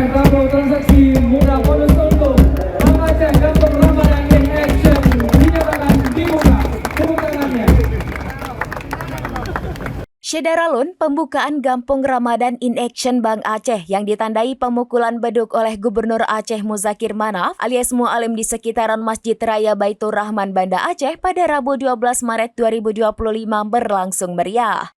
Bravo transaksi mudah bonus untuk Bang Aceh Kampung Ramadan in Action dinyatakan dibuka. Tepuk tangannya. Syederalun pembukaan Kampung Ramadan in Action Bang Aceh yang ditandai pemukulan beduk oleh Gubernur Aceh Muzakir Manaf alias Mu'alim di sekitaran Masjid Raya Baitur Rahman Banda Aceh pada Rabu 12 Maret 2025 berlangsung meriah.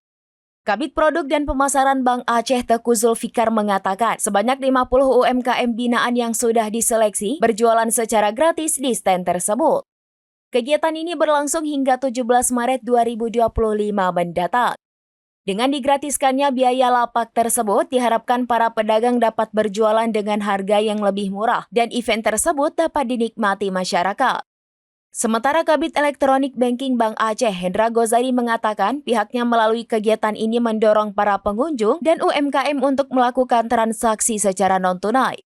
Kabid Produk dan Pemasaran Bank Aceh Teku Zulfikar mengatakan sebanyak 50 UMKM binaan yang sudah diseleksi berjualan secara gratis di stand tersebut. Kegiatan ini berlangsung hingga 17 Maret 2025 mendatang. Dengan digratiskannya biaya lapak tersebut, diharapkan para pedagang dapat berjualan dengan harga yang lebih murah dan event tersebut dapat dinikmati masyarakat. Sementara Kabid Elektronik Banking Bank Aceh, Hendra Gozali mengatakan pihaknya melalui kegiatan ini mendorong para pengunjung dan UMKM untuk melakukan transaksi secara non-tunai.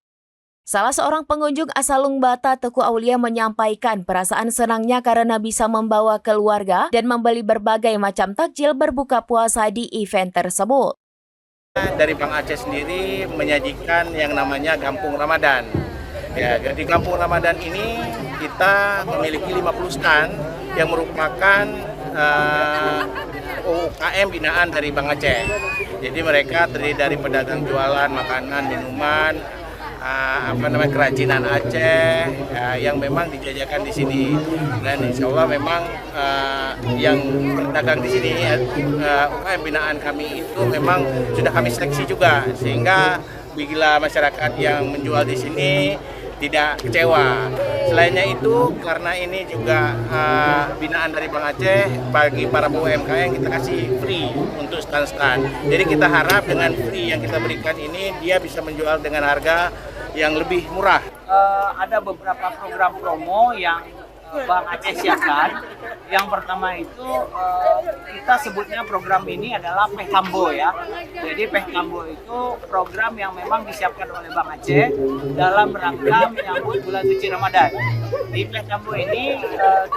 Salah seorang pengunjung asal Lungbata, Teku Aulia menyampaikan perasaan senangnya karena bisa membawa keluarga dan membeli berbagai macam takjil berbuka puasa di event tersebut. Dari Bank Aceh sendiri menyajikan yang namanya Kampung Ramadan. Ya, di Kampung Ramadan ini kita memiliki 50 stand yang merupakan UMKM binaan dari Bank Aceh. Jadi mereka terdiri dari pedagang jualan makanan, minuman, kerajinan Aceh yang memang dijajakan di sini. Dan insya Allah memang yang berdagang di sini UMKM binaan kami itu memang sudah kami seleksi juga, sehingga bila masyarakat yang menjual di sini tidak kecewa. Selainnya itu, karena ini juga binaan dari Bank Aceh, bagi para UMKM kita kasih free untuk stand-stand. Jadi kita harap dengan free yang kita berikan ini, dia bisa menjual dengan harga yang lebih murah. Ada beberapa program promo yang Bank Aceh siapkan. Yang pertama itu kita sebutnya program ini adalah Pehkambo ya. Jadi Pehkambo itu program yang memang disiapkan oleh Bank Aceh dalam rangka menyambut bulan suci Ramadan. Di Pehkambo ini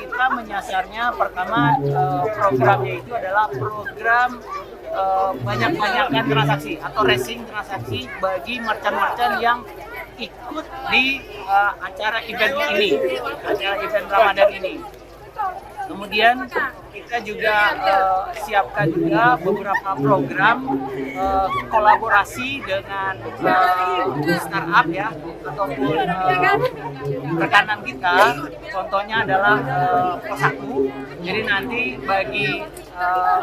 kita menyasarnya pertama programnya itu adalah program banyak-banyakkan transaksi atau racing transaksi bagi merchant-merchant yang ikut di acara event ini, acara event Ramadan ini. Kemudian kita juga siapkan juga beberapa program kolaborasi dengan startup ya, ataupun rekanan kita. Contohnya adalah Posaku. Jadi nanti bagi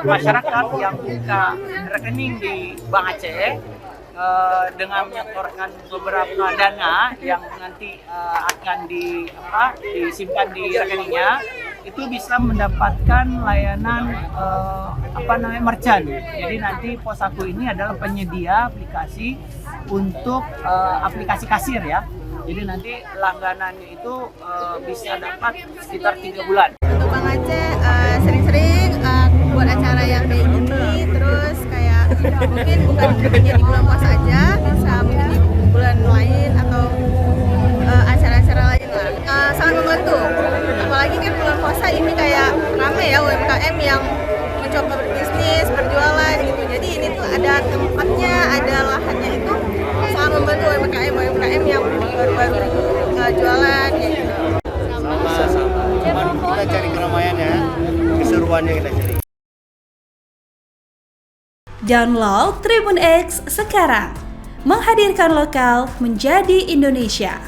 masyarakat yang buka rekening di Bank Aceh dengan menyetorkan beberapa dana yang nanti akan disimpan di rekeningnya, itu bisa mendapatkan layanan merchant. Jadi nanti Posaku ini adalah penyedia aplikasi untuk aplikasi kasir ya. Jadi nanti langganannya itu bisa dapat sekitar 3 bulan. Untuk Bang Aceh sering-sering buat acara yang kayak gini, terus kayak mungkin bukan hanya di bulan puasa aja, bisa mungkin di bulan lain atau acara-acara lain lah. Sangat membantu. Apalagi kan bulan puasa ini kayak rame ya UMKM yang mencoba berbisnis, berjualan gitu. Jadi ini tuh ada tempatnya, ada lahannya, itu sangat membantu UMKM yang baru-baru jualan kayak gitu. Sama-sama. Cuman kita cari keramaian ya, keseruannya kita cari. Download Tribun X sekarang, menghadirkan lokal menjadi Indonesia.